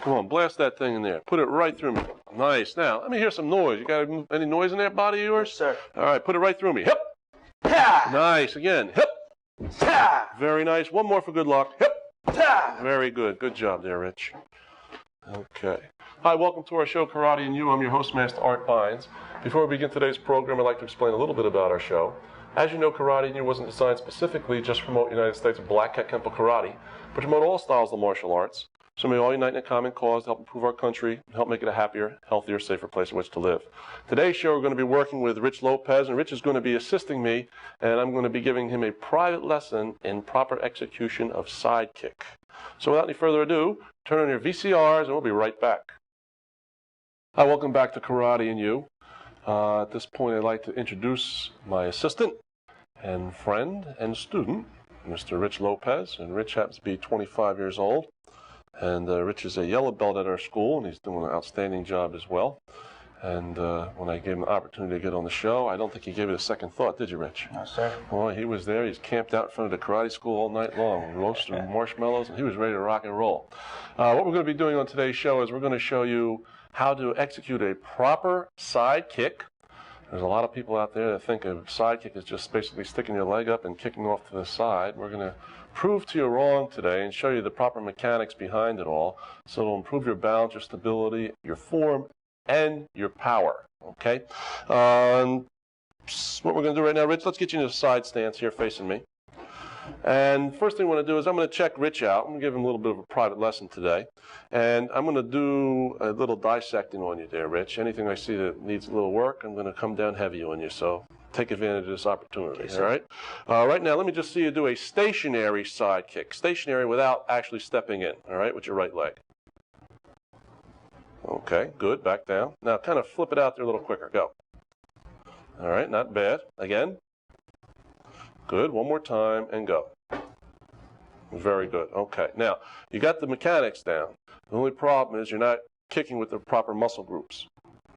Come on, blast that thing in there. Put it right through me. Nice. Now, let me hear some noise. You got any noise in that body of yours? Yes, sir. All right, put it right through me. Hip. Ha! Nice. Again. Hip. Ha! Very nice. One more for good luck. Hip. Ha! Very good. Good job there, Rich. Okay. Hi, welcome to our show, Karate and You. I'm your host, Master Art Beins. Before we begin today's program, I'd like to explain a little bit about our show. As you know, Karate and You wasn't designed specifically just to promote United States Black Hat Kempo Karate, but to promote all styles of martial arts. So may all unite in a common cause to help improve our country and help make it a happier, healthier, safer place in which to live. Today's show, we're going to be working with Rich Lopez, and Rich is going to be assisting me, and I'm going to be giving him a private lesson in proper execution of sidekick. So without any further ado, turn on your VCRs, and we'll be right back. Hi, welcome back to Karate and You. At this point, I'd like to introduce my assistant and friend and student, Mr. Rich Lopez, and Rich happens to be 25 years old. And Rich is a yellow belt at our school, and he's doing an outstanding job as well. And when I gave him the opportunity to get on the show, I don't think he gave it a second thought, did you, Rich? No, sir. Well, he was there. He's camped out in front of the karate school all night long, roasting marshmallows, and he was ready to rock and roll. What we're going to be doing on today's show is we're going to show you how to execute a proper side kick. There's a lot of people out there that think a side kick is just basically sticking your leg up and kicking off to the side. We're going to prove to you wrong today and show you the proper mechanics behind it all, so it'll improve your balance, your stability, your form, and your power. Okay? What we're going to do right now, Rich, let's get you in a side stance here facing me. And first thing I want to do is I'm going to check Rich out. I'm going to give him a little bit of a private lesson today. And I'm going to do a little dissecting on you there, Rich. Anything I see that needs a little work, I'm going to come down heavy on you. So take advantage of this opportunity, Okay, all right? Right now, let me just see you do a stationary side kick. Stationary without actually stepping in, all right, with your right leg. Okay, good. Back down. Now, kind of flip it out there a little quicker. Go. All right, not bad. Again. Good. One more time, and go. Very good. Okay. Now, you got the mechanics down. The only problem is you're not kicking with the proper muscle groups.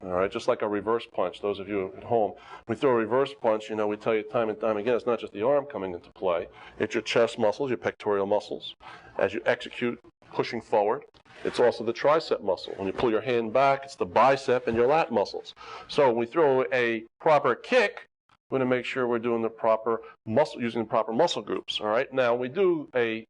All right, just like a reverse punch. Those of you at home, when we throw a reverse punch, you know, we tell you time and time again, it's not just the arm coming into play. It's your chest muscles, your pectoral muscles. As you execute, pushing forward, it's also the tricep muscle. When you pull your hand back, it's the bicep and your lat muscles. So when we throw a proper kick, we're going to make sure we're doing the proper muscle, using the proper muscle groups. All right. Now, when we do a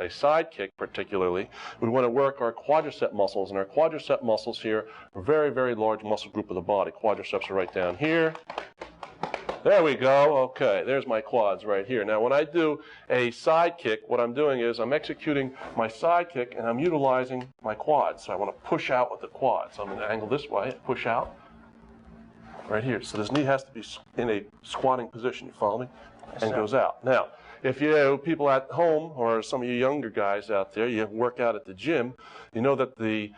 side kick, particularly, we want to work our quadricep muscles, and our quadricep muscles here are a very, very large muscle group of the body. Quadriceps are right down here. There we go. Okay, there's my quads right here. Now, when I do a side kick, what I'm doing is I'm executing my side kick, and I'm utilizing my quads. So I want to push out with the quads. So I'm going to angle this way, push out. Right here. So this knee has to be in a squatting position. You follow me? Yes, and goes out. Now, if you have people at home or some of you younger guys out there, you work out at the gym, you know that the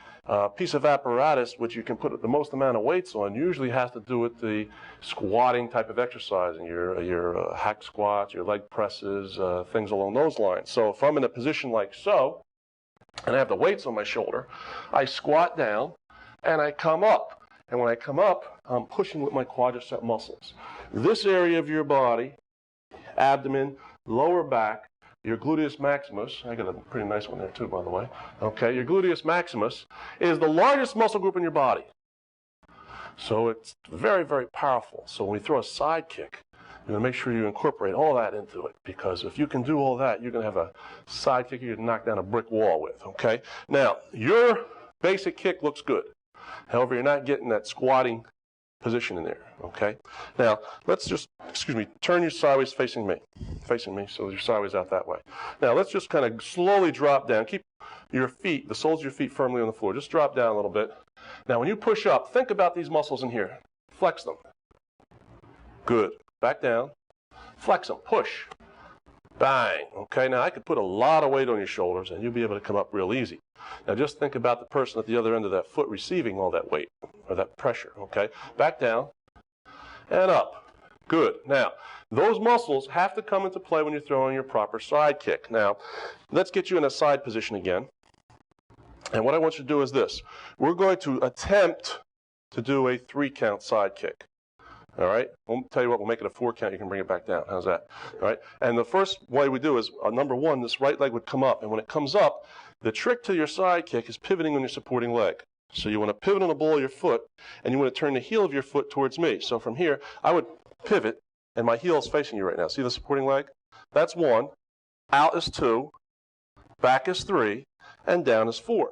piece of apparatus which you can put the most amount of weights on usually has to do with the squatting type of exercising, your hack squats, your leg presses, things along those lines. So if I'm in a position like so, and I have the weights on my shoulder, I squat down and I come up. And when I come up, I'm pushing with my quadricep muscles. This area of your body, abdomen, lower back, your gluteus maximus, I got a pretty nice one there too, by the way. Okay, your gluteus maximus is the largest muscle group in your body. So it's very, very powerful. So when we throw a side kick, you're going to make sure you incorporate all that into it, because if you can do all that, you're going to have a side kick you can knock down a brick wall with, okay? Now, your basic kick looks good. However, you're not getting that squatting position in there, okay? Now, let's just, turn your sideways facing me, so you're sideways out that way. Now, let's just kind of slowly drop down. Keep your feet, the soles of your feet firmly on the floor. Just drop down a little bit. Now, when you push up, think about these muscles in here. Flex them. Good. Back down. Flex them. Push. Bang. Okay, now I could put a lot of weight on your shoulders and you'll be able to come up real easy. Now just think about the person at the other end of that foot receiving all that weight or that pressure, okay? Back down and up. Good. Now, those muscles have to come into play when you're throwing your proper side kick. Now, let's get you in a side position again. And what I want you to do is this. We're going to attempt to do a 3-count side kick. All right, we'll tell you what, we'll make it a 4 count. You can bring it back down. How's that? All right, and the first way we do is, number one, this right leg would come up. And when it comes up, The trick to your side kick is pivoting on your supporting leg. So you want to pivot on the ball of your foot, and you want to turn the heel of your foot towards me. So from here, I would pivot, and my heel is facing you right now. See the supporting leg? That's 1. Out is 2. Back is 3. And down is 4.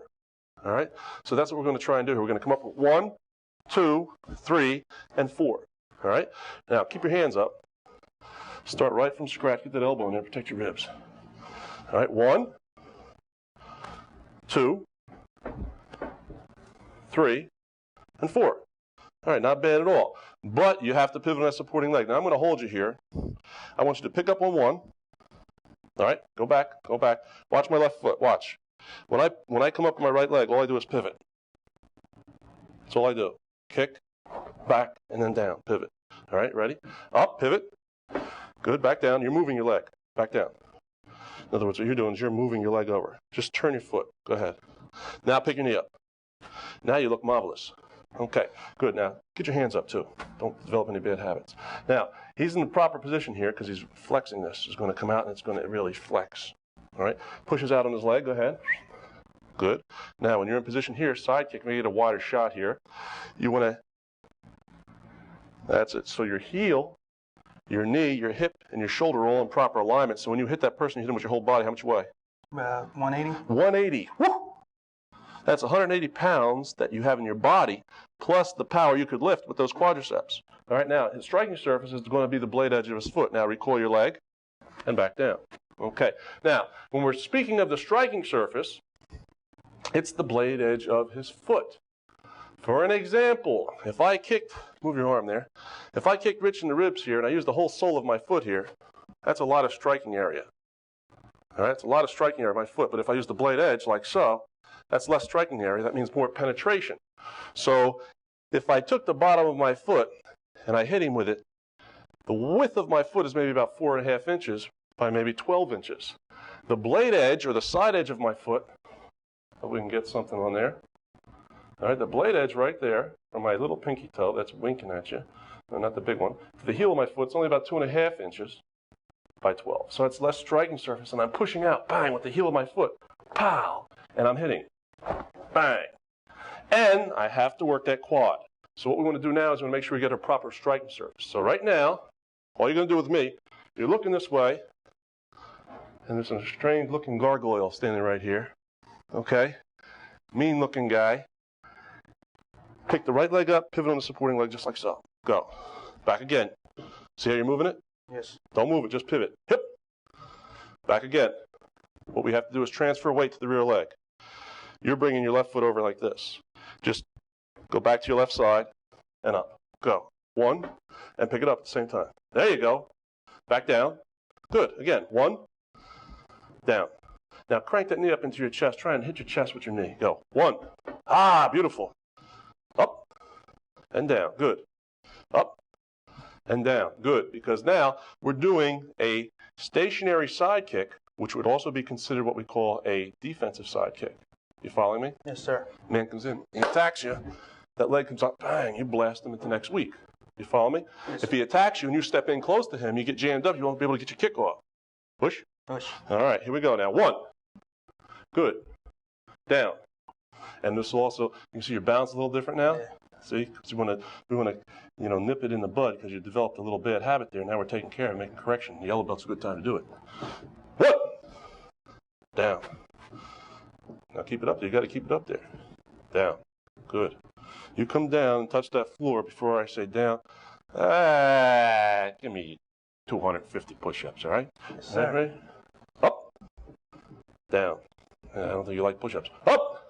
All right? So that's what we're going to try and do here. We're going to come up with 1, 2, 3, and 4. All right? Now, keep your hands up. Start right from scratch. Get that elbow in there. Protect your ribs. All right? 1, 2, 3, and 4. All right, not bad at all. But you have to pivot on that supporting leg. Now, I'm going to hold you here. I want you to pick up on 1. All right, go back, go back. Watch my left foot. Watch. When I come up with my right leg, all I do is pivot. That's all I do. Kick, back, and then down. Pivot. All right, ready? Up, pivot. Good, back down. You're moving your leg. Back down. In other words, what you're doing is you're moving your leg over. Just turn your foot. Go ahead. Now pick your knee up. Now you look marvelous. Okay, good. Now get your hands up too. Don't develop any bad habits. Now, he's in the proper position here because he's flexing this. It's going to come out and it's going to really flex. All right, pushes out on his leg. Go ahead. Good. Now, when you're in position here, side kick, maybe get a wider shot here. You want to, that's it. So your heel, your knee, your hip, and your shoulder are all in proper alignment. So when you hit that person, you hit them with your whole body. How much you weigh? 180. 180. Woo! That's 180 pounds that you have in your body, plus the power you could lift with those quadriceps. All right, now, his striking surface is going to be the blade edge of his foot. Now, recoil your leg and back down. Okay, now, when we're speaking of the striking surface, it's the blade edge of his foot. For an example, if I kicked, move your arm there, if I kicked Rich in the ribs here and I used the whole sole of my foot here, that's a lot of striking area. All right, it's a lot of striking area of my foot, but if I use the blade edge like so, that's less striking area. That means more penetration. So if I took the bottom of my foot and I hit him with it, the width of my foot is maybe about 4.5 inches by maybe 12 inches. The blade edge or the side edge of my foot, hope we can get something on there. All right, the blade edge right there from my little pinky toe, that's winking at you. No, not the big one. The heel of my foot's only about 2.5 inches by 12. So it's less striking surface, and I'm pushing out, bang, with the heel of my foot. Pow! And I'm hitting. Bang. And I have to work that quad. So what we want to do now is we want to make sure we get a proper striking surface. So right now, all you're going to do with me, you're looking this way, and there's a strange looking gargoyle standing right here. Okay? Mean looking guy. Pick the right leg up, pivot on the supporting leg just like so. Go. Back again. See how you're moving it? Yes. Don't move it, just pivot. Hip. Back again. What we have to do is transfer weight to the rear leg. You're bringing your left foot over like this. Just go back to your left side and up. Go. 1, and pick it up at the same time. There you go. Back down. Good. Again. 1, down. Now crank that knee up into your chest. Try and hit your chest with your knee. Go. 1. Ah, beautiful. Up and down. Good. Up and down. Good. Because now we're doing a stationary side kick, which would also be considered what we call a defensive side kick. You following me? Yes, sir. Man comes in, he attacks you, that leg comes up, bang, you blast him into next week. You follow me? Yes, if he attacks you and you step in close to him, you get jammed up, you won't be able to get your kick off. Push. Push. All right, here we go now. 1. Good. Down. And this will also, you can see your bounce a little different now? Yeah. See? Because we want to, nip it in the bud because you developed a little bad habit there. Now we're taking care of it, making correction. The yellow belt's a good time to do it. 1. Down. Now keep it up there. You got to keep it up there. Down. Good. You come down and touch that floor before I say down. Give me 250 push-ups, all right? Yes, sir. Ready? Up. Down. I don't think you like push-ups. Up.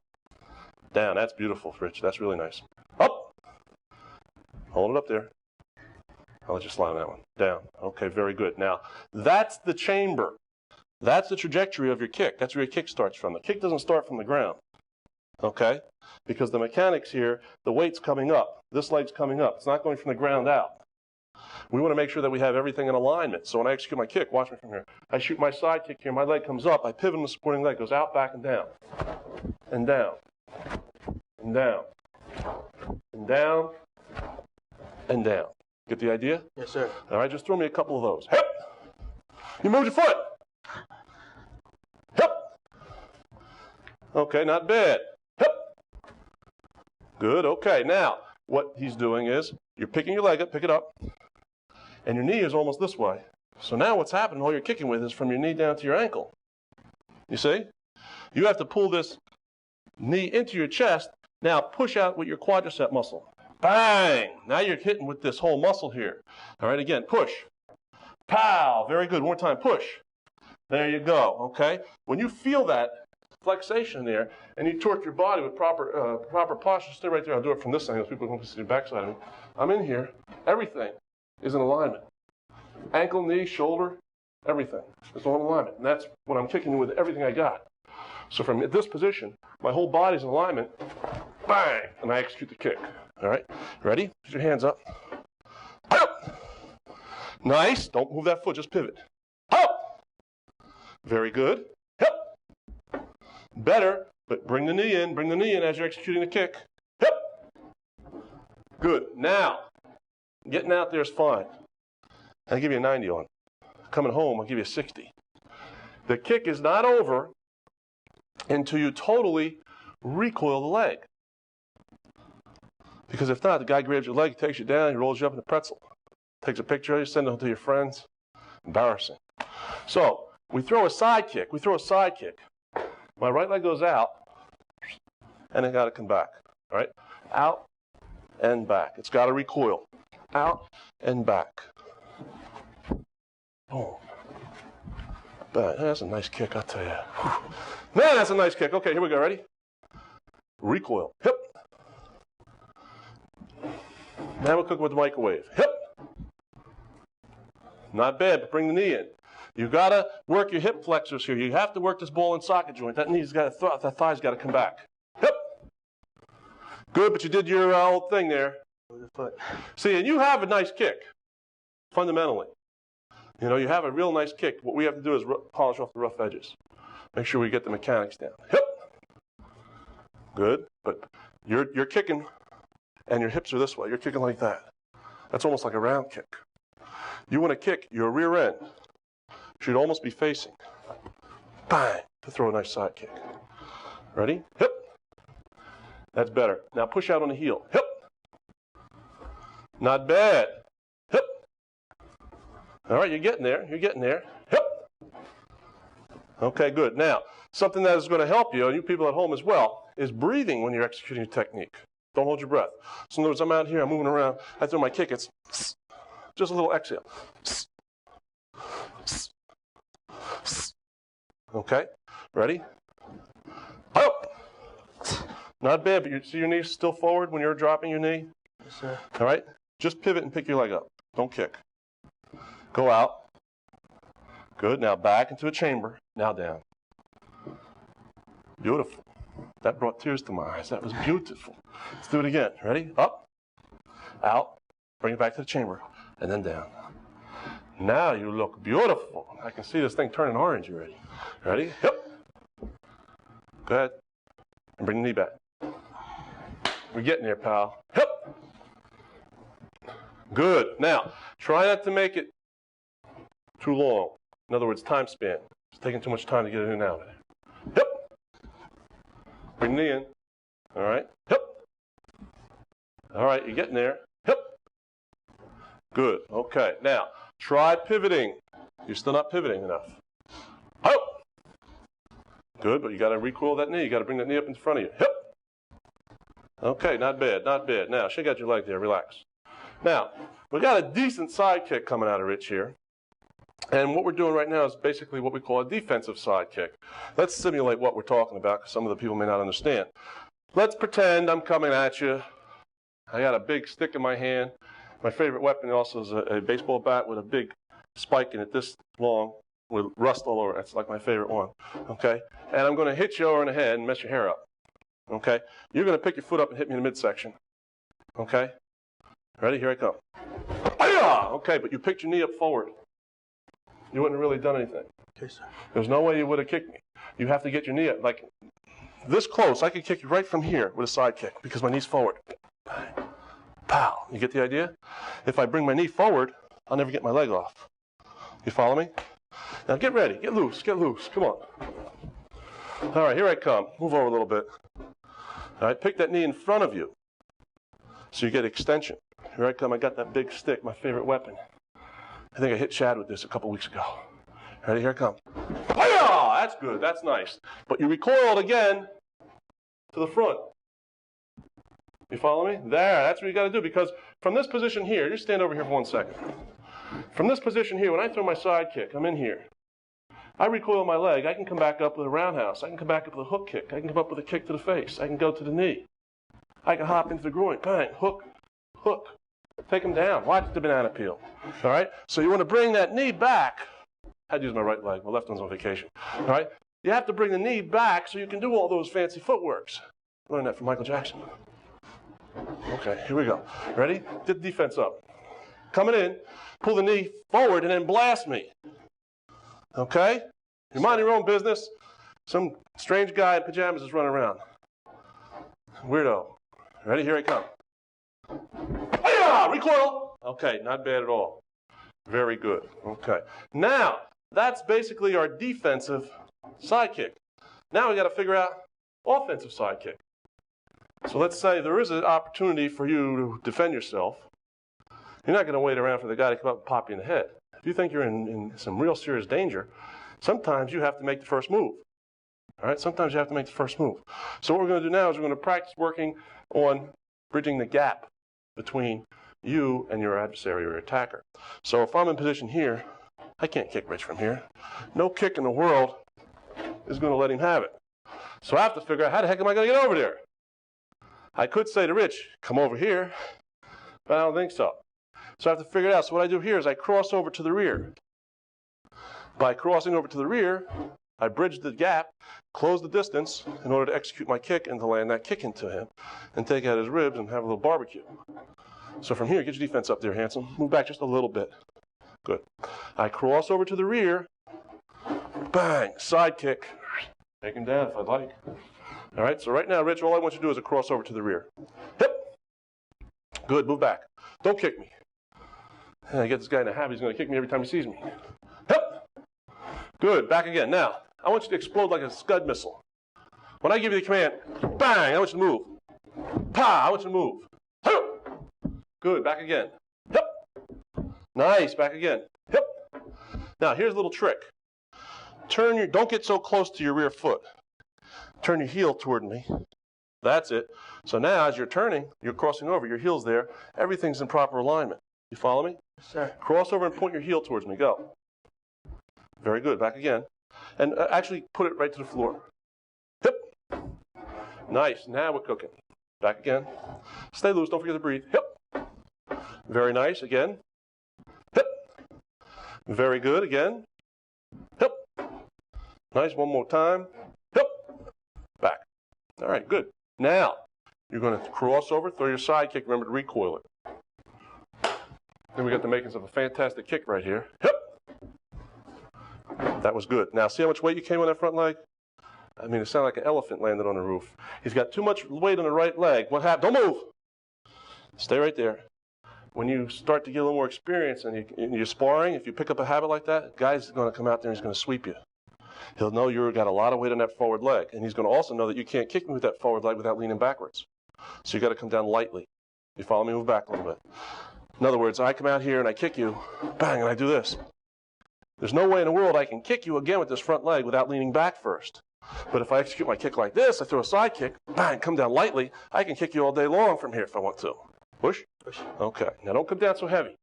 Down. That's beautiful, Rich. That's really nice. Up. Hold it up there. I'll let you slide on that one. Down. Okay, very good. Now, that's the chamber. That's the trajectory of your kick. That's where your kick starts from. The kick doesn't start from the ground, okay? Because the mechanics here, the weight's coming up. This leg's coming up. It's not going from the ground out. We want to make sure that we have everything in alignment. So when I execute my kick, watch me from here. I shoot my side kick here. My leg comes up. I pivot on the supporting leg. Goes out, back, and down. And down. And down. And down. And down. Get the idea? Yes, sir. All right, just throw me a couple of those. Hip! You moved your foot. Hip! Okay, not bad. Hip. Good, okay. Now, what he's doing is, you're picking your leg up, pick it up, and your knee is almost this way. So now what's happening, all you're kicking with is from your knee down to your ankle. You see? You have to pull this knee into your chest. Now push out with your quadricep muscle. Bang! Now you're hitting with this whole muscle here. All right, again, push. Pow! Very good. One more time, push. There you go, okay? When you feel that flexation there, and you torque your body with proper posture, stay right there. I'll do it from this angle so people can see the backside of me. I'm in here. Everything is in alignment. Ankle, knee, shoulder, everything is all in alignment. And that's what I'm kicking with everything I got. So from this position, my whole body's in alignment. Bang! And I execute the kick. All right? Ready? Put your hands up. Up! Nice. Don't move that foot. Just pivot. Up! Very good. Hip! Better, but bring the knee in. Bring the knee in as you're executing the kick. Hip! Good. Now, getting out there is fine. I'll give you a 90 on. Coming home, I'll give you a 60. The kick is not over until you totally recoil the leg. Because if not, the guy grabs your leg, takes you down, he rolls you up in a pretzel. Takes a picture of you, sends it to your friends. Embarrassing. So, we throw a side kick. My right leg goes out, and it got to come back. All right? Out and back. It's got to recoil. Out and back. Boom. That's a nice kick, I'll tell you. Man, that's a nice kick. Okay, here we go. Ready? Recoil. Hip. Now we're cooking with the microwave. Hip. Not bad, but bring the knee in. You got to work your hip flexors here. You have to work this ball and socket joint. That knee's got to, that thigh's got to come back. Hip. Good, but you did your old thing there. See, and you have a nice kick, fundamentally. You know, you have a real nice kick. What we have to do is polish off the rough edges. Make sure we get the mechanics down. Hip. Good, but you're kicking, and your hips are this way. You're kicking like that. That's almost like a round kick. You want to kick your rear end. Should almost be facing. Bang! To throw a nice side kick. Ready? Hip. That's better. Now push out on the heel. Hip. Not bad. Hip. All right, you're getting there. You're getting there. Hip. Okay, good. Now, something that is going to help you, and you people at home as well, is breathing when you're executing your technique. Don't hold your breath. So in other words, I'm out here, I'm moving around, I throw my kick, it's just a little exhale. Okay, ready? Up! Not bad, but you see your knee still forward when you're dropping your knee? Yes, sir. All right, just pivot and pick your leg up. Don't kick. Go out. Good, now back into a chamber, now down. Beautiful. That brought tears to my eyes. That was beautiful. Let's do it again. Ready? Up, out, bring it back to the chamber, and then down. Now you look beautiful. I can see this thing turning orange already. Ready? Hip. Go ahead. And bring the knee back. We're getting there, pal. Hip. Good. Now, try not to make it too long. In other words, time span. It's taking too much time to get it in and out of there. Hip. Bring the knee in. All right. Hip. All right, you're getting there. Hip. Good. Okay. Now, try pivoting. You're still not pivoting enough. Up. Good, but you got to recoil that knee. You got to bring that knee up in front of you. Hip. Okay, not bad, not bad. Now, shake out your leg there. Relax. Now, we got a decent side kick coming out of Rich here. And what we're doing right now is basically what we call a defensive side kick. Let's simulate what we're talking about because some of the people may not understand. Let's pretend I'm coming at you. I got a big stick in my hand. My favorite weapon also is a baseball bat with a big spike in it this long with rust all over it. That's like my favorite one. Okay? And I'm going to hit you over in the head and mess your hair up. Okay? You're going to pick your foot up and hit me in the midsection. Okay? Ready? Here I come. Hi-ya! Okay, but you picked your knee up forward. You wouldn't have really done anything. Okay, sir. There's no way you would have kicked me. You have to get your knee up. Like this close, I could kick you right from here with a side kick because my knee's forward. Pow. You get the idea? If I bring my knee forward, I'll never get my leg off. You follow me? Now get ready. Get loose. Get loose. Come on. All right, here I come. Move over a little bit. All right, pick that knee in front of you so you get extension. Here I come. I got that big stick, my favorite weapon. I think I hit Chad with this a couple weeks ago. Ready? Here I come. Oh, that's good. That's nice. But you recoiled again to the front. You follow me? There. That's what you got to do, because from this position here, just stand over here for 1 second. From this position here, when I throw my side kick, I'm in here. I recoil my leg. I can come back up with a roundhouse. I can come back up with a hook kick. I can come up with a kick to the face. I can go to the knee. I can hop into the groin. Bang, hook, hook. Take him down. Watch the banana peel. All right? So you want to bring that knee back. I had to use my right leg. My left one's on vacation. All right? You have to bring the knee back so you can do all those fancy footworks. Learned that from Michael Jackson. Okay, here we go. Ready? Get the defense up. Coming in, pull the knee forward and then blast me. Okay? You mind your own business. Some strange guy in pajamas is running around. Weirdo. Ready? Here I come. Hi-ya! Recoil! Okay, not bad at all. Very good. Okay. Now, that's basically our defensive sidekick. Now we got to figure out offensive sidekick. So let's say there is an opportunity for you to defend yourself. You're not going to wait around for the guy to come up and pop you in the head. If you think you're in some real serious danger, sometimes you have to make the first move. All right? Sometimes you have to make the first move. So what we're going to do now is we're going to practice working on bridging the gap between you and your adversary or your attacker. So if I'm in position here, I can't kick Rich from here. No kick in the world is going to let him have it. So I have to figure out how the heck am I going to get over there? I could say to Rich, come over here, but I don't think so. So I have to figure it out. So what I do here is I cross over to the rear. By crossing over to the rear, I bridge the gap, close the distance in order to execute my kick and to land that kick into him and take out his ribs and have a little barbecue. So from here, get your defense up there, handsome. Move back just a little bit. Good. I cross over to the rear. Bang, side kick. Take him down if I'd like. All right, so right now, Rich, all I want you to do is a cross over to the rear. Hip. Good, move back. Don't kick me. And I get this guy in a habit, he's going to kick me every time he sees me. Hip. Good, back again. Now, I want you to explode like a Scud missile. When I give you the command, bang, I want you to move. Pa, I want you to move. Hip. Good, back again. Hip. Nice, back again. Hip. Now, here's a little trick. Don't get so close to your rear foot. Turn your heel toward me. That's it. So now, as you're turning, you're crossing over, your heel's there. Everything's in proper alignment. You follow me? Yes, sir. Cross over and point your heel towards me. Go. Very good. Back again. And actually put it right to the floor. Hip. Nice. Now we're cooking. Back again. Stay loose. Don't forget to breathe. Hip. Very nice. Again. Hip. Very good. Again. Hip. Nice. One more time. Hip. Back. All right. Good. Now, you're going to cross over, throw your side kick. Remember to recoil it. Then we got the makings of a fantastic kick right here. Hip. That was good. Now, see how much weight you came on that front leg? I mean, it sounded like an elephant landed on the roof. He's got too much weight on the right leg. What happened? Don't move. Stay right there. When you start to get a little more experience and you're sparring, if you pick up a habit like that, the guy's going to come out there and he's going to sweep you. He'll know you've got a lot of weight on that forward leg, and he's going to also know that you can't kick me with that forward leg without leaning backwards. So you got to come down lightly. You follow me? Move back a little bit. In other words, I come out here and I kick you, bang, and I do this. There's no way in the world I can kick you again with this front leg without leaning back first. But if I execute my kick like this, I throw a side kick, bang, come down lightly, I can kick you all day long from here if I want to. Push? Push. Okay. Now don't come down so heavy.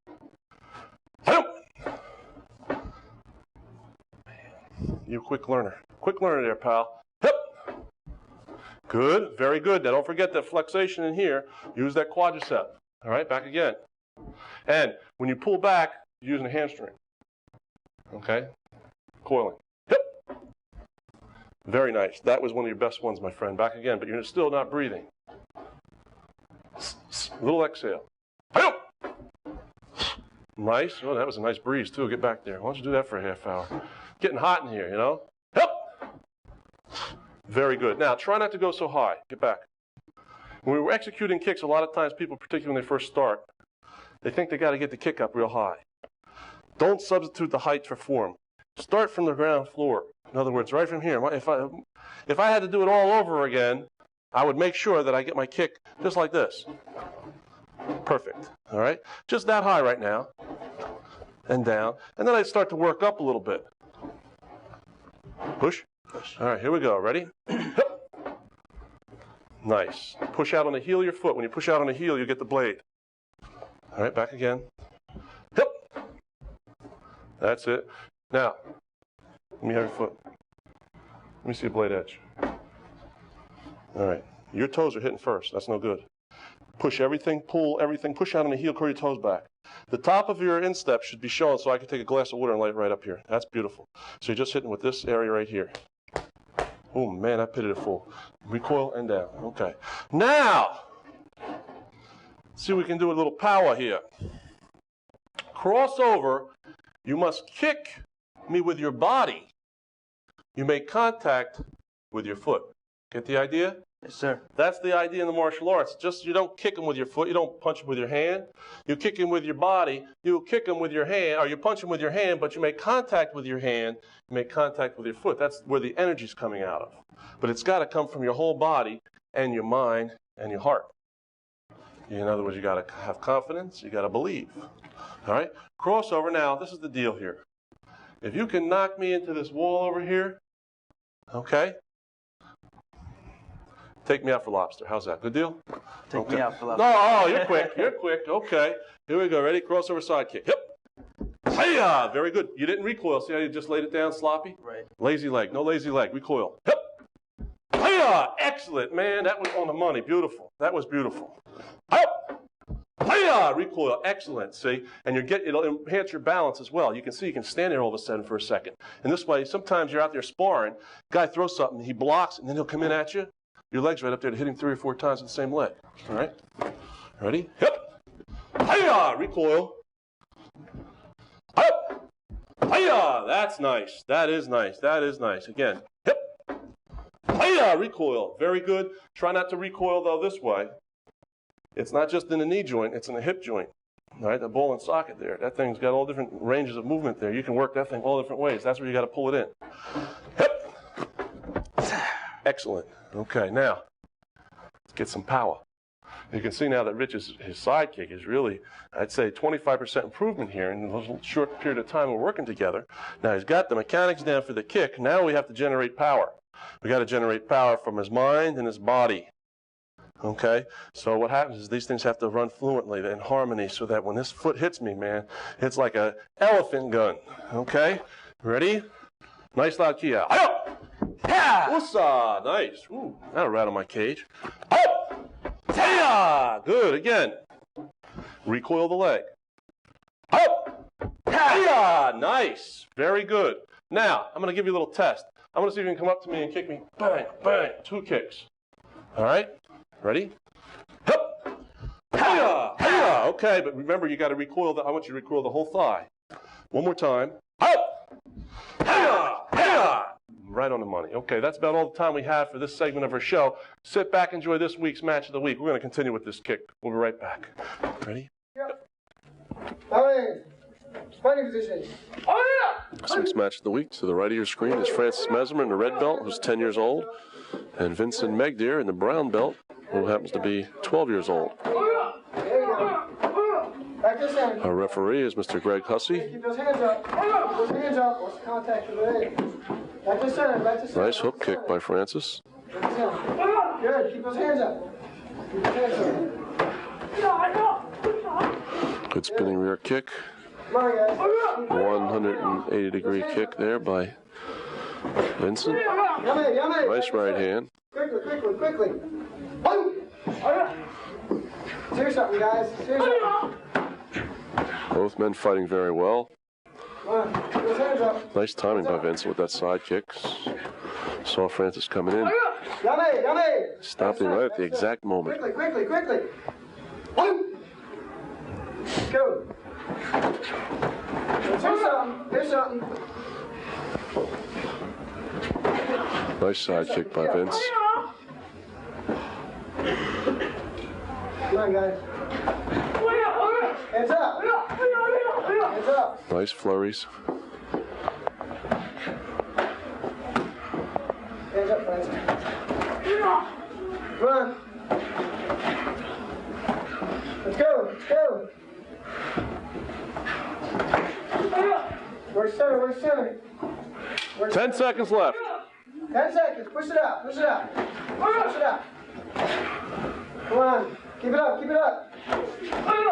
You quick learner. Quick learner there, pal. Hip. Good. Very good. Now don't forget that flexation in here. Use that quadricep. All right, back again. And when you pull back, you're using a hamstring. Okay? Coiling. Hip. Very nice. That was one of your best ones, my friend. Back again, but you're still not breathing. Little exhale. Hip. Nice. Oh, that was a nice breeze, too. Get back there. Why don't you do that for a half hour? Getting hot in here, you know? Hip. Very good. Now, try not to go so high. Get back. When we were executing kicks, a lot of times people, particularly when they first start, they think they got to get the kick up real high. Don't substitute the height for form. start from the ground floor. In other words, right from here. If I had to do it all over again, I would make sure that I get my kick just like this. Perfect. All right? Just that high right now. And down. And then I'd start to work up a little bit. Push. All right, here we go. Ready? Nice. Push out on the heel of your foot. When you push out on the heel, you get the blade. All right, back again. Hip. That's it. Now, let me have your foot. Let me see a blade edge. All right. Your toes are hitting first. That's no good. Push everything, pull everything, push out on the heel, curl your toes back. The top of your instep should be shown so I can take a glass of water and lay it right up here. That's beautiful. So you're just hitting with this area right here. Oh man, I pitted it full. Recoil and down. Okay. Now, see if we can do a little power here. Crossover, you must kick me with your body. You make contact with your foot. Get the idea? Yes, sir. That's the idea in the martial arts. Just you don't kick him with your foot. You don't punch him with your hand. You kick him with your body. You kick him with your hand, or you punch him with your hand, but you make contact with your hand. You make contact with your foot. That's where the energy's coming out of. But it's got to come from your whole body and your mind and your heart. In other words, you got to have confidence. You got to believe. All right? Crossover. Now, this is the deal here. If you can knock me into this wall over here, okay? Take me out for lobster. How's that? Good deal? Take me out for lobster. No, oh, you're quick. You're quick. Okay. Here we go. Ready? Crossover sidekick. Yep. Hiya! Very good. You didn't recoil. See how you just laid it down sloppy? Right. Lazy leg. No lazy leg. Recoil. Yep. Hiya! Excellent, man. That was on the money. Beautiful. That was beautiful. Up. Hiya! Recoil. Excellent. See? And it'll enhance your balance as well. You can see you can stand there all of a sudden for a second. And this way, sometimes you're out there sparring. Guy throws something. He blocks, and then he'll come in at you. Your leg's right up there to hit him 3 or 4 times with the same leg. All right? Ready? Hip. Hiya! Recoil. Up. Hiya! That's nice. That is nice. That is nice. Again. Hip. Hiya! Recoil. Very good. Try not to recoil, though, this way. It's not just in the knee joint. It's in the hip joint. All right? The ball and socket there. That thing's got all different ranges of movement there. You can work that thing all different ways. That's where you got to pull it in. Hip. Excellent. Okay, now, let's get some power. You can see now that Rich's his sidekick is really, I'd say, 25% improvement here in a short period of time we're working together. Now, he's got the mechanics down for the kick. Now we have to generate power. We got to generate power from his mind and his body. Okay? So what happens is these things have to run fluently in harmony so that when this foot hits me, man, it's like an elephant gun. Okay? Ready? Nice loud key out. Woosa! Nice. Ooh, that'll rattle my cage. Up! Hiya! Good. Again. Recoil the leg. Up! Hiya! Nice. Very good. Now, I'm going to give you a little test. I'm going to see if you can come up to me and kick me. Bang, bang. 2 kicks. All right? Ready? Up! Hiya! Hiya! Okay, but remember, you got to recoil. I want you to recoil the whole thigh. One more time. Up! Hiya! Hiya! Right on the money. Okay, that's about all the time we have for this segment of our show. Sit back, enjoy this week's match of the week. We're going to continue with this kick. We'll be right back. Ready? Yep. Beins. Fighting position. Oh, yeah! This week's match of the week, to the right of your screen, is Francis Mesmer in the red belt, who's 10 years old, and Vincent Megdeer in the brown belt, who happens to be 12 years old. Oh, yeah. There you go. Back to center. Our referee is Mr. Greg Hussey. Keep those hands up. Keep those hands up. What's the contact with the leg? Back to center. Back to center. Nice hook kick by Francis. Back to center. Good. Keep those hands up. Keep those hands up. Good spinning rear kick. Come on, guys. 180-degree kick there by Vincent. Yummy. Nice right hand. Quickly. One. Here's something, guys. Here's something. Both men fighting very well. Come on. Keep those hands up. Nice timing by Vincent with that side kick. Saw Francis coming in. Yummy. Stopped him right at the exact moment. Quickly. One. Go. Here's something. Nice side kick by Vince. Come on, guys. Hands up. Nice flurries. Hands up, friends. Come on. Let's go. Let's go. Where's center? Where's center? 10 seconds left. 10 seconds. Push it out. Push it out. Push it out. Come on. Keep it up. Keep it up.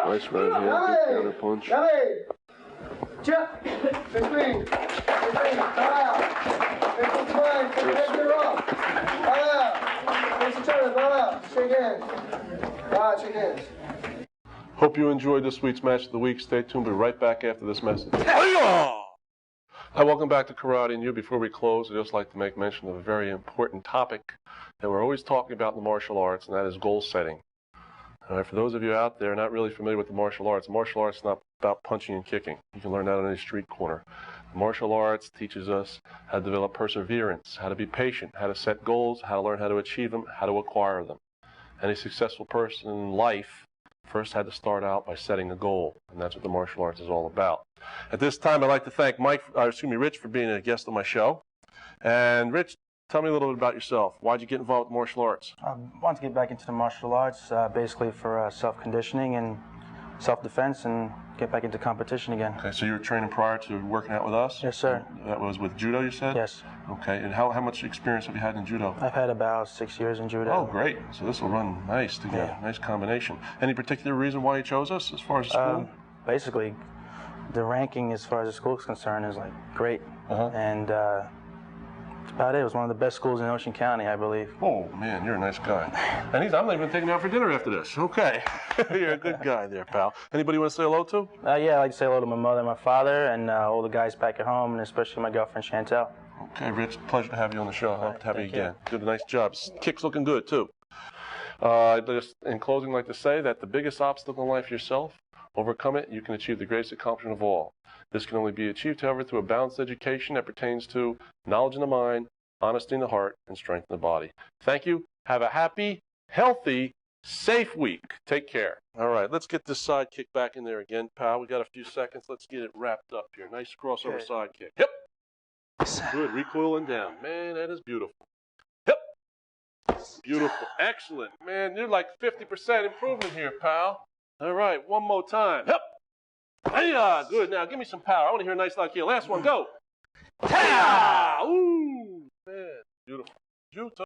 Nice right hand. Counter punch. Jump. Big swing. Big swing. Ball out. Big swing to line. Take your head to the rock. Ball out. Face each other. Ball out. Shake hands. Ball out. Shake hands. Hope you enjoyed this week's match of the week. Stay tuned. We'll be right back after this message. Hi, welcome back to Karate and You. Before we close, I'd just like to make mention of a very important topic that we're always talking about in the martial arts, and that is goal setting. All right, for those of you out there not really familiar with the martial arts is not about punching and kicking. You can learn that on any street corner. The martial arts teaches us how to develop perseverance, how to be patient, how to set goals, how to learn how to achieve them, how to acquire them. Any successful person in life first had to start out by setting a goal, and that's what the martial arts is all about. At this time, I'd like to thank Rich for being a guest on my show. And Rich, tell me a little bit about yourself. Why'd you get involved with martial arts? I wanted to get back into the martial arts, basically for self-conditioning and self-defense, and get back into competition again. Okay, so you were training prior to working out with us? Yes, sir. That was with judo, you said? Yes. Okay, and how much experience have you had in judo? I've had about 6 years in judo. Oh, great. So this will run nice together. Yeah. Nice combination. Any particular reason why you chose us as far as school? Basically, the ranking as far as the school is concerned is like great. And that's about it. It was one of the best schools in Ocean County, I believe. Oh, man, you're a nice guy. And I'm not even taking you out for dinner after this. Okay. You're a good guy there, pal. Anybody you want to say hello to? Yeah, I'd like to say hello to my mother and my father, and all the guys back at home, and especially my girlfriend, Chantel. Okay, Rich, pleasure to have you on the show. I hope to have you again. Did a nice job. Kick's looking good, too. Just in closing, I'd like to say that the biggest obstacle in life yourself, overcome it, you can achieve the greatest accomplishment of all. This can only be achieved, however, through a balanced education that pertains to knowledge in the mind, honesty in the heart, and strength in the body. Thank you. Have a happy, healthy, safe week. Take care. All right, let's get this side kick back in there again, pal. We got a few seconds. Let's get it wrapped up here. Nice crossover side kick. Yep. Good. Recoil and down. Man, that is beautiful. Yep. Beautiful. Excellent. Man, you're like 50% improvement here, pal. All right, one more time. Yep. Hiya. Good. Now, give me some power. I want to hear a nice loud kick. Last one. Go. Hiya. Ooh. Man, beautiful.